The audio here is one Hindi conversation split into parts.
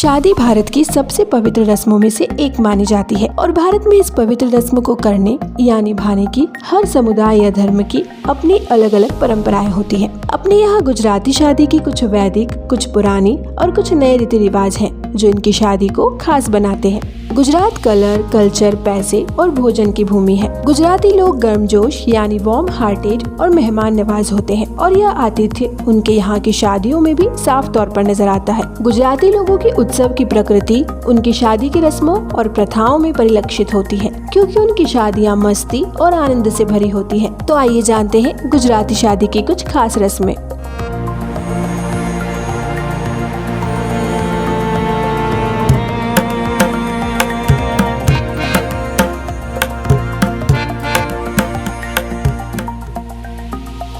शादी भारत की सबसे पवित्र रस्मों में से एक मानी जाती है और भारत में इस पवित्र रस्म को करने या निभाने की हर समुदाय या धर्म की अपनी अलग अलग परंपराएं होती हैं। अपने यहाँ गुजराती शादी की कुछ वैदिक, कुछ पुरानी और कुछ नए रीति रिवाज हैं जो इनकी शादी को खास बनाते हैं। गुजरात कलर, कल्चर, पैसे और भोजन की भूमि है। गुजराती लोग गर्मजोश यानी वार्म हार्टेड और मेहमान नवाज होते हैं और यह आतिथ्य उनके यहाँ की शादियों में भी साफ तौर पर नजर आता है। गुजराती लोगों की उत्सव की प्रकृति उनकी शादी की रस्मों और प्रथाओं में परिलक्षित होती है, क्योंकि उनकी शादियाँ मस्ती और आनंद से भरी होती हैं। तो आइए जानते हैं गुजराती शादी की कुछ खास रस्में।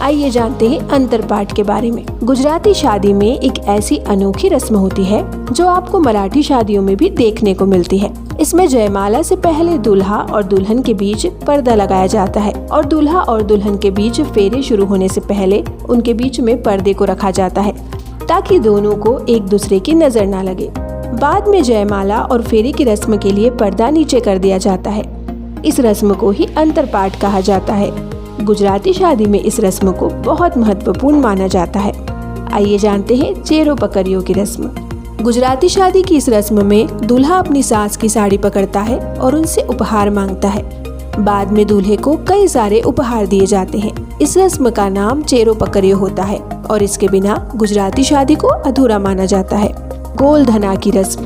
आइए जानते हैं अंतरपाठ के बारे में। गुजराती शादी में एक ऐसी अनोखी रस्म होती है जो आपको मराठी शादियों में भी देखने को मिलती है। इसमें जयमाला से पहले दूल्हा और दुल्हन के बीच पर्दा लगाया जाता है और दूल्हा और दुल्हन के बीच फेरे शुरू होने से पहले उनके बीच में पर्दे को रखा जाता है ताकि दोनों को एक दूसरे की नजर न लगे। बाद में जयमाला और फेरे की रस्म के लिए पर्दा नीचे कर दिया जाता है। इस रस्म को ही अंतरपाठ कहा जाता है। गुजराती शादी में इस रस्म को बहुत महत्वपूर्ण माना जाता है। आइए जानते हैं चेरो पकड़ियों की रस्म। गुजराती शादी की इस रस्म में दूल्हा अपनी सास की साड़ी पकड़ता है और उनसे उपहार मांगता है। बाद में दूल्हे को कई सारे उपहार दिए जाते हैं। इस रस्म का नाम चेरो पकड़ियो होता है और इसके बिना गुजराती शादी को अधूरा माना जाता है। गोलधना की रस्म।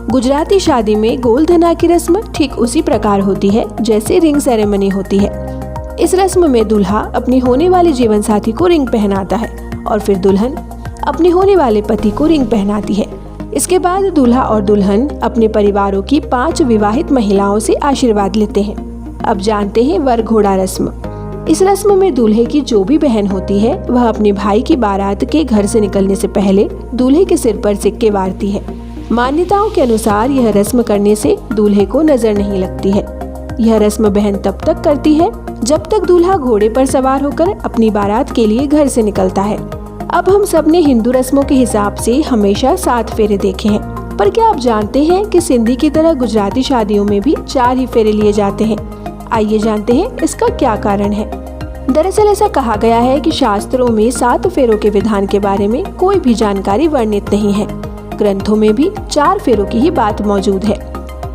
गुजराती शादी में गोलधना की रस्म ठीक उसी प्रकार होती है जैसे रिंग सेरेमनी होती है। इस रस्म में दूल्हा अपनी होने वाले जीवन साथी को रिंग पहनाता है और फिर दुल्हन अपने होने वाले पति को रिंग पहनाती है। इसके बाद दूल्हा और दुल्हन अपने परिवारों की 5 विवाहित महिलाओं से आशीर्वाद लेते हैं। अब जानते हैं वर घोड़ा रस्म। इस रस्म में दूल्हे की जो भी बहन होती है वह अपने भाई की बारात के घर से निकलने से पहले दूल्हे के सिर पर सिक्के वारती है। मान्यताओं के अनुसार यह रस्म करने से दूल्हे को नजर नहीं लगती है। यह रस्म बहन तब तक करती है जब तक दूल्हा घोड़े पर सवार होकर अपनी बारात के लिए घर से निकलता है। अब हम सब ने हिंदू रस्मों के हिसाब से हमेशा 7 फेरे देखे हैं, पर क्या आप जानते हैं कि सिंधी की तरह गुजराती शादियों में भी 4 ही फेरे लिए जाते हैं। आइए जानते हैं इसका क्या कारण है। दरअसल ऐसा कहा गया है कि शास्त्रों में 7 फेरों के विधान के बारे में कोई भी जानकारी वर्णित नहीं है। ग्रंथों में भी 4 फेरों की ही बात मौजूद है।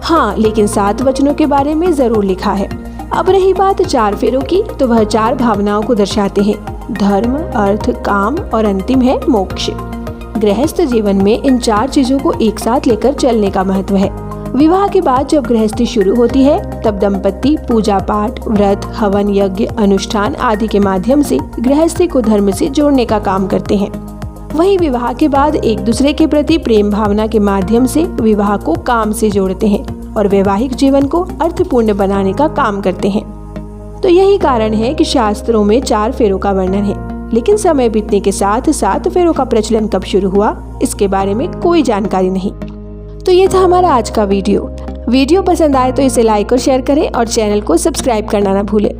हाँ, लेकिन 7 वचनों के बारे में जरूर लिखा है। अब रही बात 4 फेरों की, तो वह 4 भावनाओं को दर्शाते हैं। धर्म, अर्थ, काम और अंतिम है मोक्ष। गृहस्थ जीवन में इन 4 चीजों को एक साथ लेकर चलने का महत्व है। विवाह के बाद जब गृहस्थी शुरू होती है तब दंपति पूजा पाठ, व्रत, हवन, यज्ञ, अनुष्ठान आदि के माध्यम से गृहस्थी को धर्म से जोड़ने का काम करते हैं। वहीं विवाह के बाद एक दूसरे के प्रति प्रेम भावना के माध्यम से विवाह को काम से जोड़ते हैं और वैवाहिक जीवन को अर्थपूर्ण बनाने का काम करते हैं। तो यही कारण है कि शास्त्रों में 4 फेरों का वर्णन है, लेकिन समय बीतने के साथ 7 फेरों का प्रचलन कब शुरू हुआ इसके बारे में कोई जानकारी नहीं। तो ये था हमारा आज का वीडियो पसंद आए तो इसे लाइक और शेयर करें और चैनल को सब्सक्राइब करना ना भूलें।